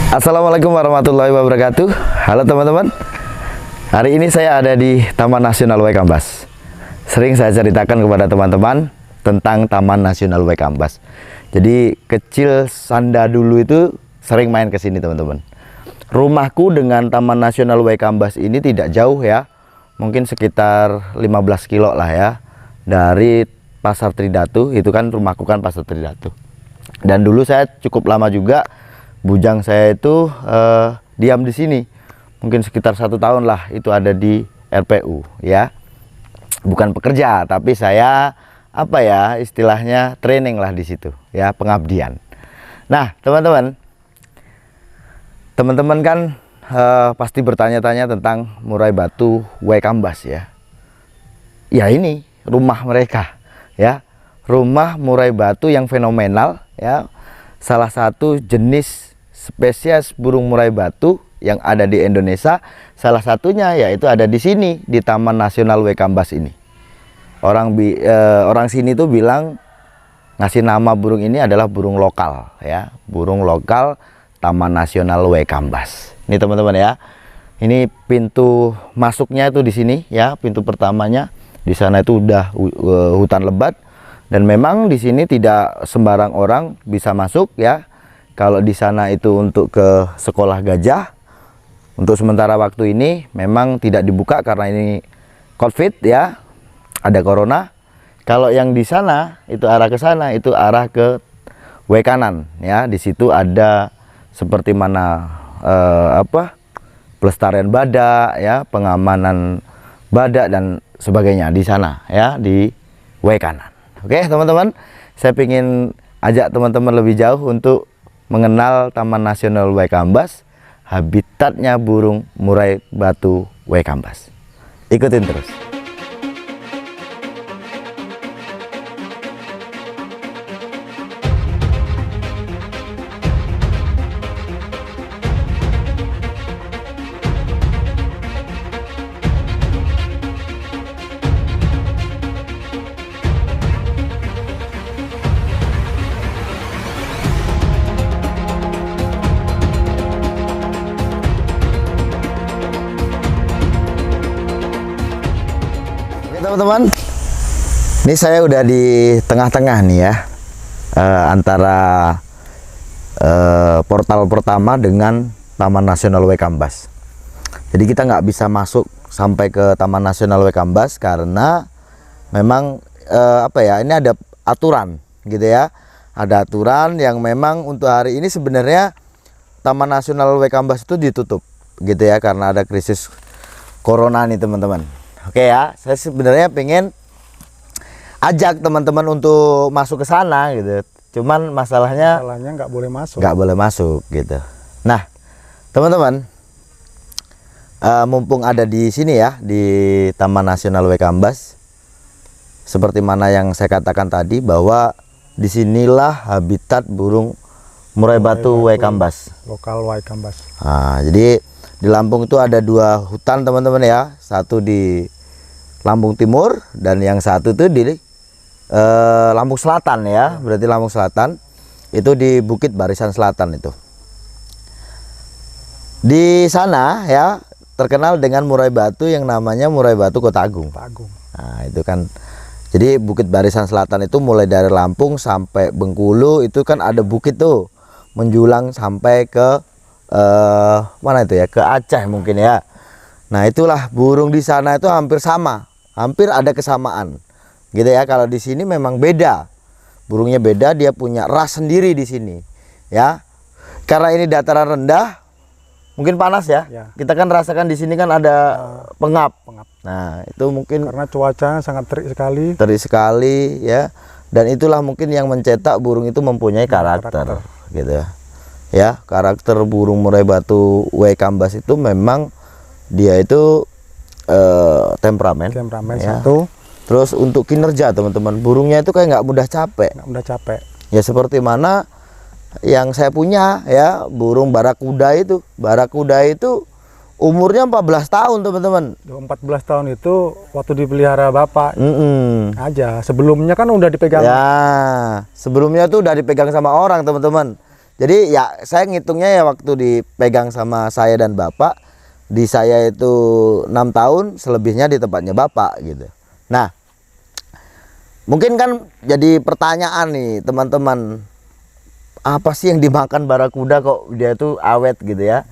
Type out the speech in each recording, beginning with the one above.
Assalamualaikum warahmatullahi wabarakatuh. Halo teman-teman. Hari ini saya ada di Taman Nasional Waikambas. Sering saya ceritakan kepada teman-teman tentang Taman Nasional Waikambas. Jadi kecil Sanda dulu itu sering main ke sini teman-teman. Rumahku dengan Taman Nasional Waikambas ini tidak jauh ya. Mungkin sekitar 15 kilo lah ya. Dari Pasar Tridatu, itu kan rumahku kan Pasar Tridatu. Dan dulu saya cukup lama juga, bujang saya itu diam di sini. Mungkin sekitar 1 tahun lah itu ada di RPU ya. Bukan pekerja, tapi saya apa ya istilahnya training lah di situ ya, pengabdian. Nah teman-teman kan pasti bertanya-tanya tentang murai batu Waikambas ya. Ya ini rumah mereka ya, rumah murai batu yang fenomenal ya, salah satu jenis spesies burung murai batu yang ada di Indonesia. Salah satunya yaitu ada di sini di Taman Nasional Waikambas ini. Orang sini tuh bilang, ngasih nama burung ini adalah burung lokal ya, burung lokal Taman Nasional Waikambas. Ini teman-teman ya, ini pintu masuknya itu di sini ya, pintu pertamanya. Di sana itu udah hutan lebat, dan memang di sini tidak sembarang orang bisa masuk ya. Kalau di sana itu untuk ke sekolah gajah, untuk sementara waktu ini memang tidak dibuka karena ini COVID ya, ada corona. Kalau yang di sana itu arah ke sana, itu arah ke Waikanan ya. Di situ ada seperti mana pelestarian badak ya, pengamanan badak dan sebagainya di sana ya, di Waikanan. Oke teman-teman, saya ingin ajak teman-teman lebih jauh untuk mengenal Taman Nasional Waikambas, habitatnya burung murai batu Waikambas. Ikutin terus. Teman-teman, ini saya udah di tengah-tengah nih ya, antara portal pertama dengan Taman Nasional Waikambas. Jadi kita nggak bisa masuk sampai ke Taman Nasional Waikambas karena memang ini ada aturan gitu ya, ada aturan yang memang untuk hari ini sebenarnya Taman Nasional Waikambas itu ditutup gitu ya, karena ada krisis corona nih teman-teman. Oke ya, saya sebenarnya pengen ajak teman-teman untuk masuk ke sana gitu. Cuman masalahnya nggak boleh masuk. Nggak boleh masuk gitu. Nah, teman-teman, mumpung ada di sini ya, di Taman Nasional Waikambas, seperti mana yang saya katakan tadi bahwa disinilah habitat burung murai batu Waikambas. Lokal Waikambas. Nah, jadi di Lampung itu ada 2 hutan teman-teman ya, satu di Lampung Timur dan yang satu itu di Lampung Selatan ya. Berarti Lampung Selatan itu di Bukit Barisan Selatan itu. Di sana ya terkenal dengan murai batu yang namanya murai batu Kota Agung. Nah, itu kan. Jadi Bukit Barisan Selatan itu mulai dari Lampung sampai Bengkulu itu kan ada bukit tuh menjulang sampai ke mana itu ya, ke Aceh mungkin ya. Nah itulah burung di sana itu hampir sama, hampir ada kesamaan gitu ya. Kalau di sini memang beda, burungnya beda, dia punya ras sendiri di sini ya. Karena ini dataran rendah, mungkin panas ya. Kita kan rasakan di sini kan ada pengap. Nah itu mungkin karena cuacanya sangat terik sekali ya. Dan itulah mungkin yang mencetak burung itu mempunyai karakter gitu ya. Ya, karakter burung murai batu Waikambas itu memang dia itu temperamen ya. Satu. Terus untuk kinerja teman-teman, burungnya itu kayak nggak mudah capek. Ya seperti mana yang saya punya ya, burung barakuda itu. Barakuda itu umurnya 14 tahun teman-teman. 14 tahun itu waktu dipelihara bapak aja. Sebelumnya kan udah dipegang. Ya, sebelumnya tuh udah dipegang sama orang teman-teman. Jadi ya saya ngitungnya ya waktu dipegang sama saya dan bapak, di saya itu 6 tahun, selebihnya di tempatnya bapak gitu. Nah, mungkin kan jadi pertanyaan nih teman-teman, apa sih yang dimakan barakuda kok dia itu awet gitu ya?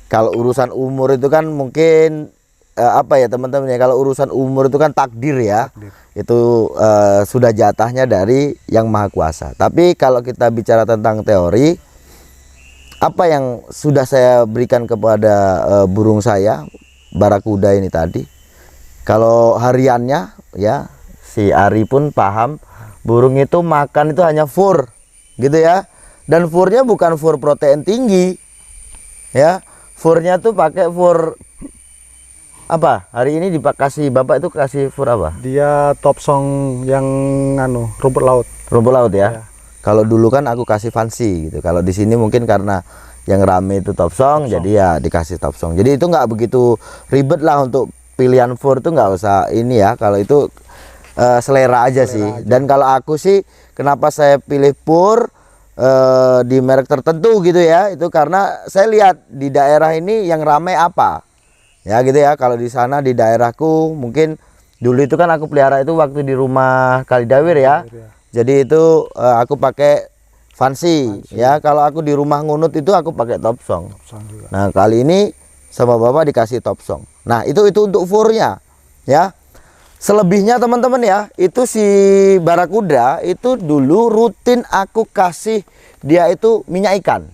Kalau urusan umur itu kan mungkin apa ya teman-teman ya, kalau urusan umur itu kan takdir ya. Takdir. Itu sudah jatahnya dari Yang Maha Kuasa. Tapi kalau kita bicara tentang teori, apa yang sudah saya berikan kepada burung saya barakuda ini tadi, kalau hariannya ya si Ari pun paham, burung itu makan itu hanya fur gitu ya, dan furnya bukan fur protein tinggi ya, furnya tuh pakai fur apa? Hari ini dikasih bapak itu kasih fur apa? Dia top song yang rumput laut. Rumput laut ya. Ya. Kalau dulu kan aku kasih fancy gitu. Kalau di sini mungkin karena yang rame itu top song, jadi ya dikasih top song. Jadi itu nggak begitu ribet lah untuk pilihan fur, itu nggak usah ini ya. Kalau itu selera aja sih. Dan kalau aku sih kenapa saya pilih fur di merek tertentu gitu ya, itu karena saya lihat di daerah ini yang rame apa ya gitu ya. Kalau di sana di daerahku mungkin dulu itu kan aku pelihara itu waktu di rumah Kalidawir ya. Jadi itu aku pakai fancy ya. Kalau aku di rumah Ngunut itu aku pakai top song. Juga. Nah, kali ini sama bapak dikasih top song. Nah, itu untuk furnya ya. Selebihnya teman-teman ya, itu si barakuda itu dulu rutin aku kasih dia itu minyak ikan.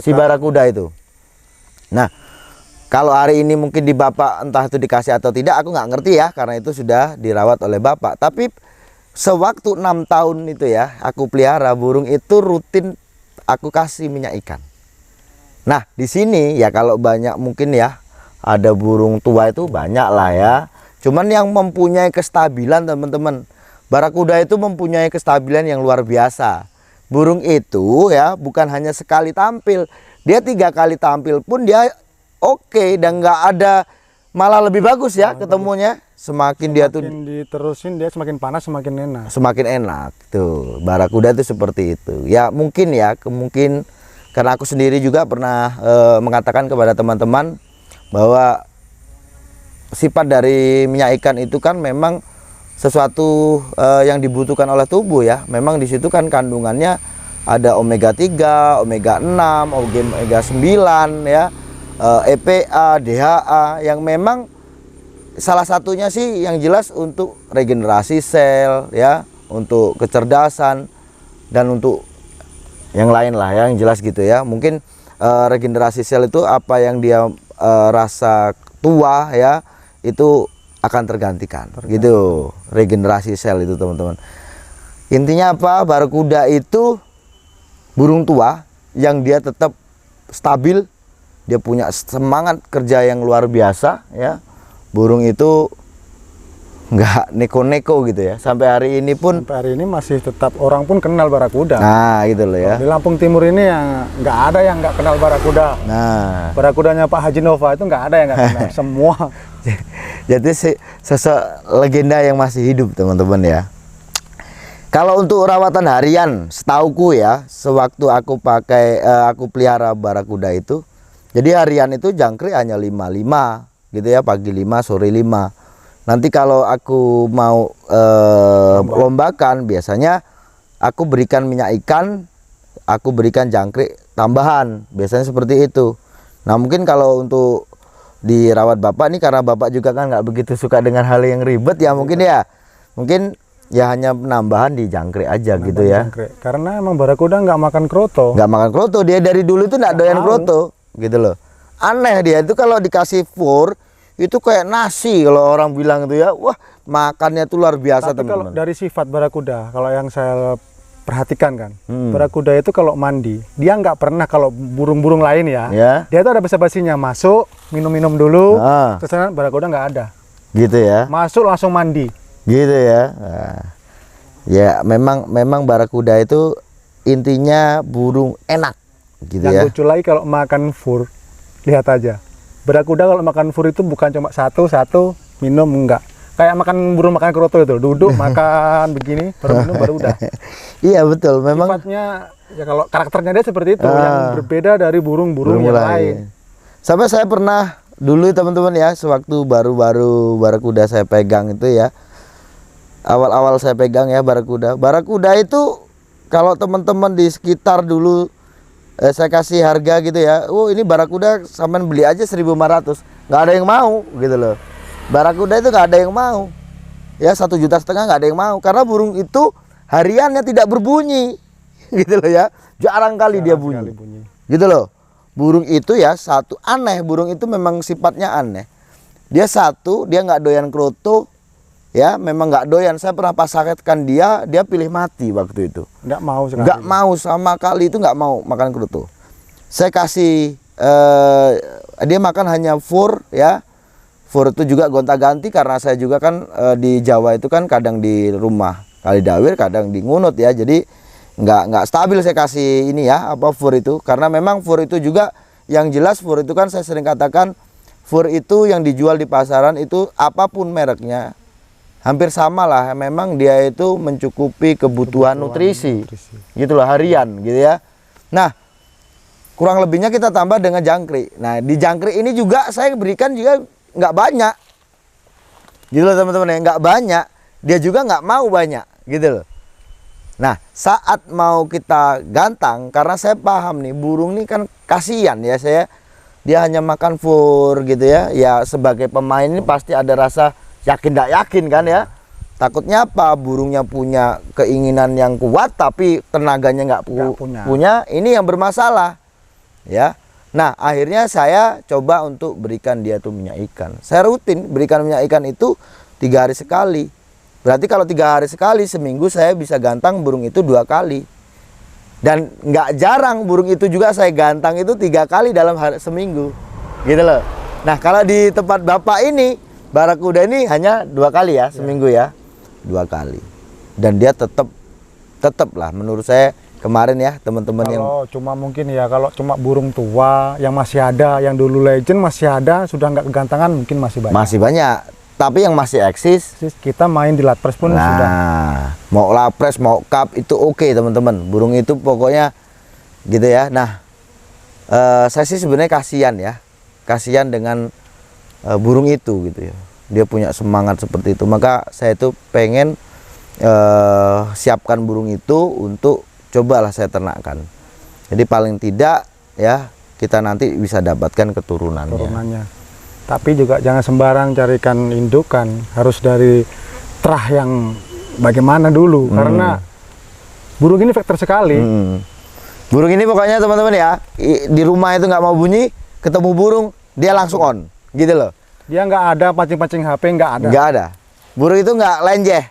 Si barakuda itu. Nah, kalau hari ini mungkin di bapak entah itu dikasih atau tidak, aku nggak ngerti ya, karena itu sudah dirawat oleh bapak. Tapi sewaktu 6 tahun itu ya, aku pelihara burung itu rutin aku kasih minyak ikan. Nah, di sini ya kalau banyak mungkin ya, ada burung tua itu banyak lah ya. Cuman yang mempunyai kestabilan teman-teman, barakuda itu mempunyai kestabilan yang luar biasa. Burung itu ya bukan hanya sekali tampil, dia 3 kali tampil pun dia oke, dan nggak ada, malah lebih bagus ya ketemunya. Semakin dia tuh diterusin dia semakin panas semakin enak. Semakin enak tuh barakuda itu seperti itu. Ya mungkin ya, mungkin karena aku sendiri juga pernah mengatakan kepada teman-teman bahwa sifat dari minyak ikan itu kan memang sesuatu yang dibutuhkan oleh tubuh ya. Memang di situ kan kandungannya ada omega 3, omega 6, omega 9 ya. EPA, DHA yang memang salah satunya sih yang jelas untuk regenerasi sel ya, untuk kecerdasan dan untuk yang lain lah ya, yang jelas gitu ya. Mungkin regenerasi sel itu apa yang dia rasa tua ya, itu akan tergantikan gitu. Regenerasi sel itu teman-teman. Intinya apa? Barakuda itu burung tua yang dia tetap stabil. Dia punya semangat kerja yang luar biasa ya. Burung itu nggak neko-neko gitu ya. Sampai hari ini pun, sampai hari ini masih tetap orang pun kenal barakuda. nah gitu loh ya. Di Lampung Timur ini yang nggak ada yang nggak kenal barakuda. Nah, Barakudanya Pak Haji Nova itu nggak ada yang nggak kenal. Semua. jadi sosok legenda yang masih hidup teman-teman ya. Kalau untuk rawatan harian, setauku ya, sewaktu aku aku pelihara barakuda itu, jadi harian itu jangkrik hanya 5 gitu ya, pagi 5, sore 5. Nanti kalau aku mau lombakan, biasanya aku berikan minyak ikan, aku berikan jangkrik tambahan, biasanya seperti itu. Nah mungkin kalau untuk dirawat bapak nih, karena bapak juga kan nggak begitu suka dengan hal yang ribet ya, mungkin ya hanya penambahan di jangkrik aja gitu ya. Jangkrik. Karena emang barakuda nggak makan kroto. Nggak makan kroto, dia dari dulu itu nggak doyan kroto gitu loh. Aneh dia itu kalau dikasih fur itu kayak nasi, kalau orang bilang itu ya, wah makannya tuh luar biasa. Tapi kalau teman-teman. dari sifat barakuda, kalau yang saya perhatikan kan, barakuda itu kalau mandi, dia nggak pernah kalau burung-burung lain ya, dia tuh ada basa-basinya, masuk minum-minum dulu, terus barakuda nggak ada. Gitu ya. Masuk langsung mandi. Gitu ya. Nah, ya memang barakuda itu intinya burung enak gitu yang ya. lucu lagi kalau makan fur, lihat aja. Barakuda kalau makan fur itu bukan cuma satu minum, enggak. kayak makan burung makan kroto itu, duduk makan begini, baru minum baru udah. Iya betul, memang sifatnya ya kalau karakternya dia seperti itu, yang berbeda dari burung-burung yang lain. Sampai saya pernah dulu teman-teman ya, sewaktu baru-baru barakuda saya pegang itu ya, awal-awal saya pegang ya barakuda itu kalau teman-teman di sekitar dulu saya kasih harga gitu ya, oh ini barakuda sampean beli aja 1.500, nggak ada yang mau gitu loh. Barakuda itu nggak ada yang mau ya, 1,5 juta nggak ada yang mau, karena burung itu hariannya tidak berbunyi gitu loh ya, jarang kali dia bunyi gitu loh. Burung itu ya satu aneh, burung itu memang sifatnya aneh. Dia nggak doyan kroto ya, memang nggak doyan. Saya pernah pasaketkan dia pilih mati waktu itu, nggak mau sekali. Nggak mau sama kali itu, nggak mau makan kroto. Saya kasih dia makan hanya fur ya. Fur itu juga gonta-ganti, karena saya juga kan di Jawa itu kan kadang di rumah Kalidawir, kadang di Ngunut ya. Jadi nggak stabil saya kasih ini ya, apa fur itu. Karena memang fur itu juga yang jelas, fur itu kan saya sering katakan, fur itu yang dijual di pasaran itu apapun mereknya hampir sama lah. Memang dia itu mencukupi kebutuhan nutrisi gitu loh, harian gitu ya. Nah, kurang lebihnya kita tambah dengan jangkrik. Nah, di jangkrik ini juga saya berikan juga nggak banyak gitu loh teman-teman ya, nggak banyak, dia juga nggak mau banyak gitu loh. Nah, saat mau kita gantang, karena saya paham nih burung nih kan kasihan ya, dia hanya makan fur gitu ya. Ya sebagai pemain ini pasti ada rasa yakin nggak yakin kan ya, takutnya apa, burungnya punya keinginan yang kuat tapi tenaganya nggak punya, ini yang bermasalah ya. Nah, akhirnya saya coba untuk berikan dia tuh minyak ikan. Saya rutin berikan minyak ikan itu 3 hari sekali. Berarti kalau 3 hari sekali, seminggu saya bisa gantang burung itu 2 kali. Dan nggak jarang burung itu juga saya gantang itu 3 kali dalam seminggu, gitu loh. Nah, kalau di tempat bapak ini, barakuda ini hanya 2 kali ya seminggu ya, 2 kali. Dan dia tetap lah menurut saya. Kemarin ya teman-teman yang cuma mungkin ya, kalau cuma burung tua yang masih ada, yang dulu legend masih ada, sudah nggak kegantangan mungkin masih banyak. Tapi yang masih eksis kita main di latpres pun sudah. Mau latpres mau cup itu oke teman-teman, burung itu pokoknya gitu ya. Nah, saya sih sebenarnya kasihan dengan burung itu gitu ya, dia punya semangat seperti itu. Maka saya itu pengen siapkan burung itu untuk cobalah saya ternakkan. Jadi paling tidak ya kita nanti bisa dapatkan keturunannya. Tapi juga jangan sembarang carikan indukan, harus dari terah yang bagaimana dulu, karena burung ini faktor sekali. Burung ini pokoknya teman-teman ya, di rumah itu nggak mau bunyi, ketemu burung dia langsung on, gitu loh. Dia nggak ada pancing-pancing HP, nggak ada. Nggak ada. Burung itu nggak lenjeh.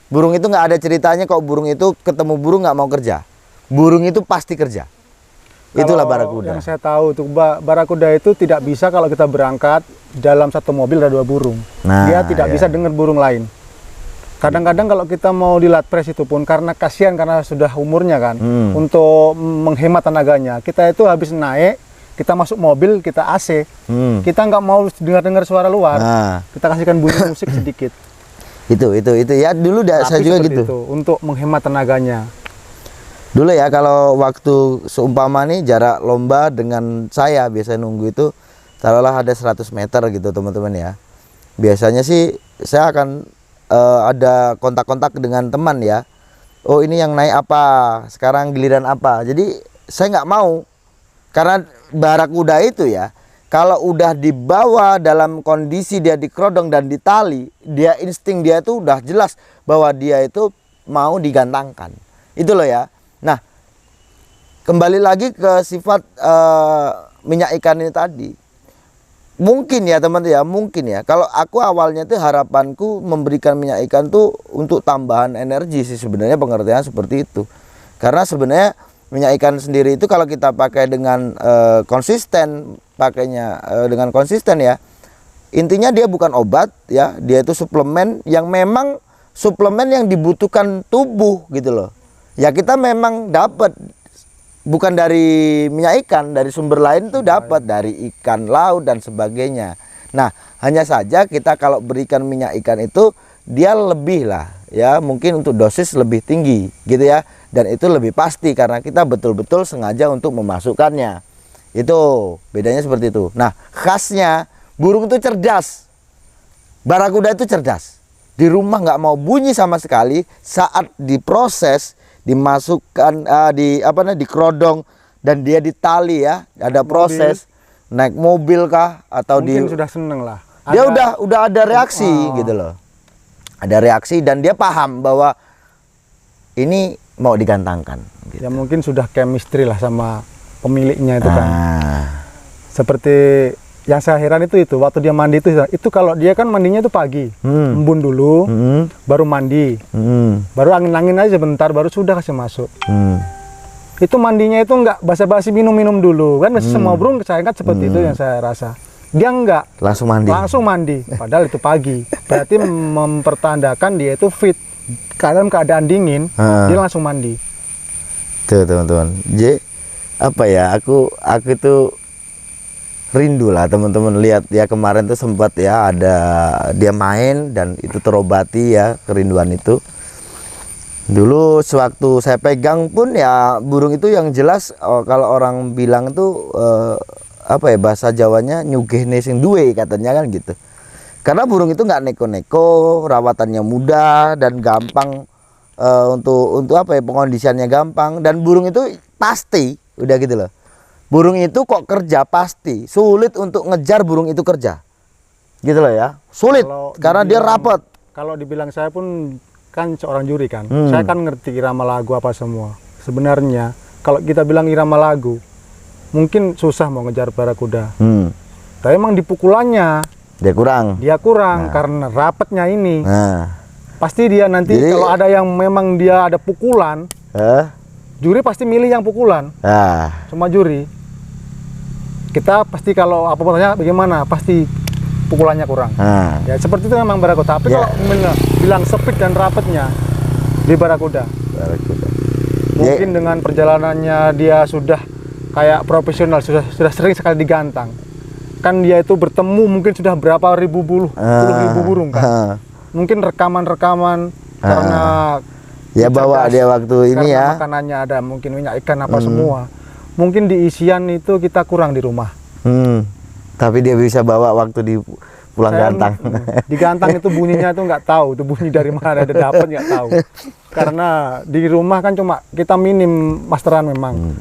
Burung itu nggak ada ceritanya kok burung itu ketemu burung nggak mau kerja. Burung itu pasti kerja. Itulah barakuda. Yang saya tahu tuh, barakuda itu tidak bisa kalau kita berangkat dalam satu mobil ada 2 burung. Nah, dia tidak bisa dengar burung lain. Kadang-kadang kalau kita mau di latpres itu pun karena kasihan, karena sudah umurnya kan, untuk menghemat tenaganya, kita itu habis naik, kita masuk mobil, kita AC, kita nggak mau dengar suara luar, kita kasihkan bunyi musik sedikit. Itu ya dulu saya juga gitu. Itu, untuk menghemat tenaganya. Dulu ya kalau waktu seumpama nih jarak lomba dengan saya biasanya nunggu itu taruhlah ada 100 meter gitu teman-teman ya. Biasanya sih saya akan ada kontak-kontak dengan teman ya. Oh ini yang naik apa, sekarang giliran apa. Jadi saya nggak mau, karena barakuda itu ya, kalau udah dibawa dalam kondisi dia dikerodong dan ditali, dia insting dia itu udah jelas bahwa dia itu mau digantangkan. Itu loh ya. Nah, kembali lagi ke sifat minyak ikan ini tadi. Mungkin ya teman-teman ya, mungkin ya. Kalau aku awalnya tuh harapanku memberikan minyak ikan tuh untuk tambahan energi sih sebenarnya, pengertian seperti itu. Karena sebenarnya minyak ikan sendiri itu kalau kita pakai dengan konsisten, pakainya dengan konsisten ya, intinya dia bukan obat ya, dia itu suplemen yang memang suplemen yang dibutuhkan tubuh gitu loh. Ya kita memang dapat bukan dari minyak ikan, dari sumber lain tuh dapat dari ikan laut dan sebagainya. Nah, hanya saja kita kalau berikan minyak ikan itu dia lebih lah ya, mungkin untuk dosis lebih tinggi gitu ya, dan itu lebih pasti karena kita betul-betul sengaja untuk memasukkannya. Itu bedanya seperti itu. Nah, khasnya burung itu cerdas. Barakuda itu cerdas. Di rumah nggak mau bunyi sama sekali. Saat diproses, dimasukkan di kerodong dan dia ditali ya, ada proses naik mobil kah atau mungkin sudah seneng lah. Dia udah ada reaksi gitu loh. Ada reaksi dan dia paham bahwa ini mau digantangkan. Gitu. Ya mungkin sudah chemistry lah sama pemiliknya itu kan. Seperti yang saya heran itu waktu dia mandi itu kalau dia kan mandinya itu pagi, embun dulu, baru mandi, baru angin-angin aja sebentar, baru sudah kasih masuk. Itu mandinya itu nggak basa-basi minum-minum dulu kan, semua burung saya kan seperti itu yang saya rasa. Dia nggak langsung mandi, padahal itu pagi, berarti mempertandakan dia itu fit. Dalam keadaan dingin, dia langsung mandi. Tuh teman-teman, jadi apa ya, aku itu rindu lah teman-teman lihat ya, kemarin tuh sempat ya ada dia main dan itu terobati ya kerinduan itu. Dulu sewaktu saya pegang pun ya burung itu yang jelas kalau orang bilang tuh apa ya, bahasa Jawanya nyugihne sing duwe katanya kan gitu. Karena burung itu nggak neko-neko, rawatannya mudah dan gampang untuk apa ya, pengondisiannya gampang, dan burung itu pasti udah gitu loh. Burung itu kok kerja pasti, sulit untuk ngejar burung itu kerja. Gitu loh ya. Sulit karena dia rapat. Kalau dibilang saya pun kan seorang juri kan. Saya kan ngerti irama lagu apa semua. Sebenarnya kalau kita bilang irama lagu mungkin susah mau ngejar barakuda. Tapi emang di pukulannya dia kurang karena rapatnya ini. Pasti dia nanti kalau ada yang memang dia ada pukulan, juri pasti milih yang pukulan. Cuma juri kita pasti kalau apa pertanyaan bagaimana, pasti pukulannya kurang. Ya seperti itu memang barakuda. Tapi kalau bilang speed dan rapatnya di barakuda. Mungkin dengan perjalanannya dia sudah kayak profesional, sudah sering sekali digantang. Kan dia itu bertemu mungkin sudah berapa ribu puluh ribu burung kan. Mungkin rekaman karena ya bawa dia waktu ini ya. Makanannya ada mungkin minyak ikan apa semua. Mungkin di isian itu kita kurang di rumah. Tapi dia bisa bawa waktu di pulang gantang. Di gantang itu bunyinya itu nggak tahu, itu bunyi dari mana ada dapat nggak tahu. Karena di rumah kan cuma kita minim masteran memang.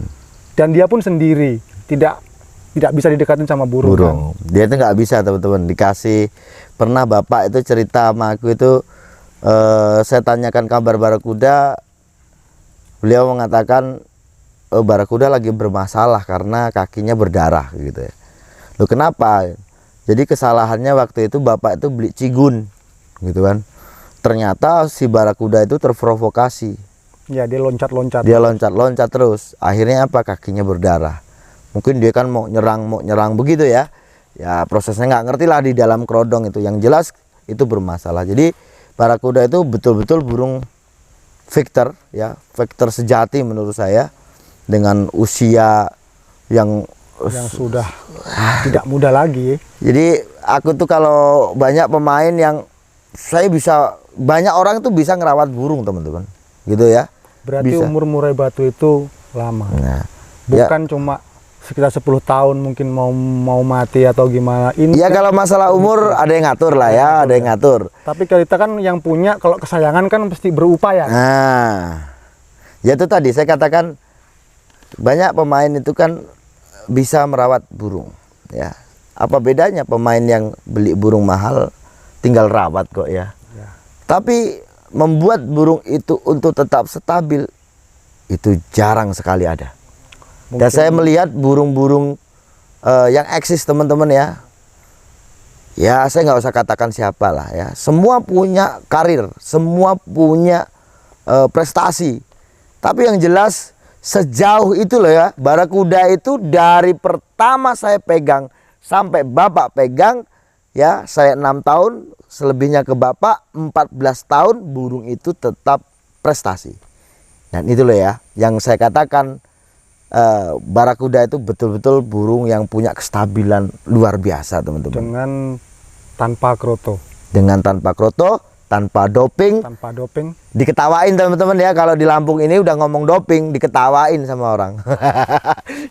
Dan dia pun sendiri, tidak bisa didekatin sama burung. Kan? Dia itu nggak bisa teman-teman. Dikasih, pernah bapak itu cerita sama aku itu, saya tanyakan kabar barakuda, beliau mengatakan barakuda lagi bermasalah karena kakinya berdarah gitu ya. Loh kenapa? Jadi kesalahannya waktu itu bapak itu beli cigun gitu kan. Ternyata si barakuda itu terprovokasi. Ya dia loncat-loncat. Dia loncat-loncat terus. Akhirnya apa? Kakinya berdarah. Mungkin dia kan mau nyerang begitu ya. Ya prosesnya nggak ngerti lah di dalam kerodong itu. Yang jelas itu bermasalah. Jadi barakuda itu betul-betul burung fighter ya, fighter sejati menurut saya. Dengan usia yang sudah tidak muda lagi. Jadi aku tuh kalau banyak pemain yang banyak orang tuh bisa ngerawat burung teman-teman gitu ya. Berarti bisa. Umur murai batu itu lama. Bukan cuma sekitar 10 tahun mungkin mau mati atau gimana. Ini ya kalau masalah umur ada yang ngatur lah ya, ada yang ngatur. Tapi kita kan yang punya, kalau kesayangan kan pasti berupaya. Ya itu tadi saya katakan, banyak pemain itu kan bisa merawat burung ya. Apa bedanya pemain yang beli burung mahal tinggal rawat kok ya. Tapi membuat burung itu untuk tetap stabil itu jarang sekali ada. Dan saya melihat burung-burung yang eksis teman-teman ya. Ya saya nggak usah katakan siapa lah ya. Semua punya karir, semua punya prestasi. Tapi yang jelas sejauh itu loh ya, barakuda itu dari pertama saya pegang sampai bapak pegang ya, saya 6 tahun, selebihnya ke bapak 14 tahun, burung itu tetap prestasi. Dan itu loh ya yang saya katakan, barakuda itu betul-betul burung yang punya kestabilan luar biasa, teman-teman. Dengan tanpa kroto. Dengan tanpa kroto, tanpa doping. Tanpa doping. Diketawain, teman-teman ya, kalau di Lampung ini udah ngomong doping, diketawain sama orang.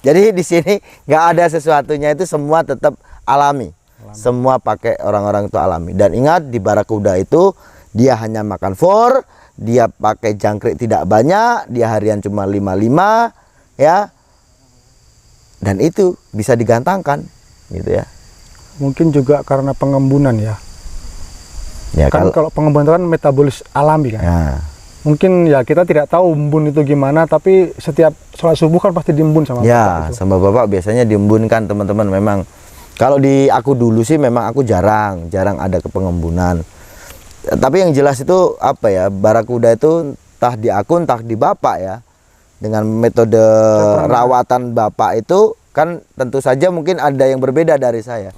Jadi di sini nggak ada sesuatunya, itu semua tetap alami. Semua pakai orang-orang itu alami. Dan ingat, di barakuda itu dia hanya makan for, dia pakai jangkrik tidak banyak, dia harian cuma 55 ya. Dan itu bisa digantangkan gitu ya. Mungkin juga karena pengembunan ya. Ya Kan kalau pengembunan itu kan metabolis alami kan. ya. Mungkin ya kita tidak tahu embun itu gimana, tapi setiap sholat subuh kan pasti diembun sama Ya, bapak itu. sama bapak biasanya diembunkan, teman-teman. Memang kalau di aku dulu sih memang aku jarang ada ke pengembunan. Tapi yang jelas itu apa ya, barakuda itu entah di aku entah di bapak ya. Dengan metode rawatan bapak itu kan tentu saja mungkin ada yang berbeda dari saya.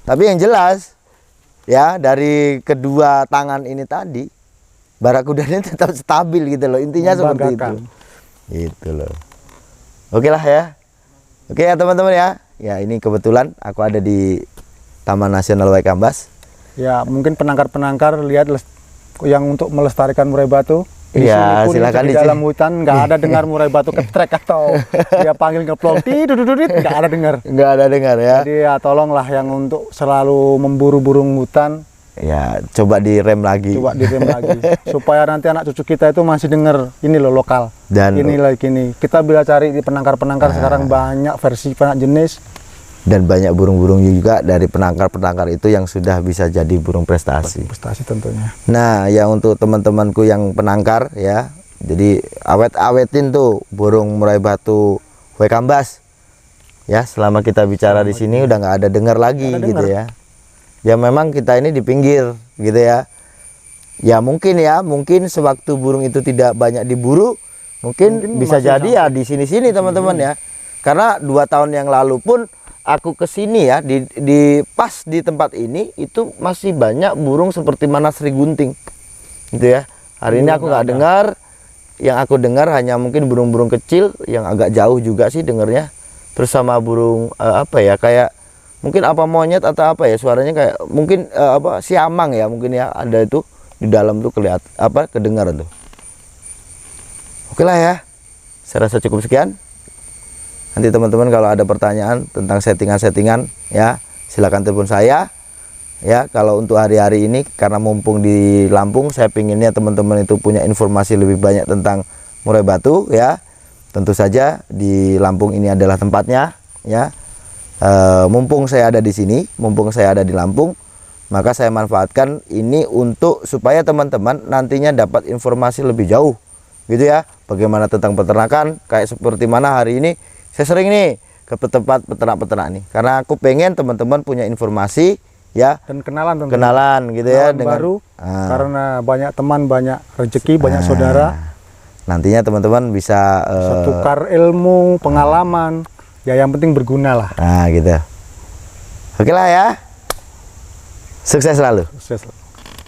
Tapi yang jelas ya, dari kedua tangan ini tadi, barakuda ini tetap stabil gitu loh. Intinya seperti itu. Gitu loh. Oke lah ya. Oke ya teman-teman ya. Ya ini kebetulan aku ada di Taman Nasional Waikambas. Ya mungkin penangkar-penangkar lihat yang untuk melestarikan murai batu. Iya, silakan di dalam hutan nggak ada dengar murai batu ketrek atau dia panggil ngeplong tidudududit, nggak ada dengar. Nggak ada dengar ya. Jadi ya tolonglah yang untuk selalu memburu burung hutan. Ya coba direm lagi. Coba direm lagi supaya nanti anak cucu kita itu masih dengar ini loh lokal. Dan ini lagi ini. Kita bila cari di penangkar-penangkar sekarang banyak versi banyak jenis. Dan banyak burung-burung juga dari penangkar-penangkar itu yang sudah bisa jadi burung prestasi. Prestasi tentunya. Nah, ya untuk teman-temanku yang penangkar ya, jadi awet-awetin tuh burung murai batu Waikambas. Ya, selama kita bicara di sini udah nggak ada dengar lagi gitu ya. Ya memang kita ini di pinggir gitu ya. Ya mungkin sewaktu burung itu tidak banyak diburu, mungkin bisa jadi ya di sini-sini teman-teman ya. Karena 2 tahun yang lalu pun aku kesini ya, pas di tempat ini itu masih banyak burung seperti mana Sri Gunting gitu ya. Hari ini aku nggak dengar, yang aku dengar hanya mungkin burung-burung kecil yang agak jauh juga sih dengarnya. Terus sama burung apa ya, kayak mungkin apa monyet atau apa ya, suaranya kayak mungkin apa siamang ya, mungkin ya ada itu di dalam tuh kedengaran tuh. Oke lah ya, saya rasa cukup sekian. Nanti teman-teman kalau ada pertanyaan tentang settingan-settingan ya, silakan telepon saya ya. Kalau untuk hari-hari ini karena mumpung di Lampung, saya pinginnya teman-teman itu punya informasi lebih banyak tentang murai batu ya. Tentu saja di Lampung ini adalah tempatnya ya. Mumpung saya ada di sini, mumpung saya ada di Lampung, maka saya manfaatkan ini untuk supaya teman-teman nantinya dapat informasi lebih jauh gitu ya. Bagaimana tentang peternakan, kayak seperti mana hari ini saya sering nih ke tempat peternak-peternak nih, karena aku pengen teman-teman punya informasi ya, dan kenalan gitu ya, dengan baru karena banyak teman, banyak rezeki, banyak saudara. Nantinya teman-teman bisa tukar ilmu, pengalaman, ya yang penting berguna lah. Nah gitu. Oke lah ya, sukses selalu. Sukses.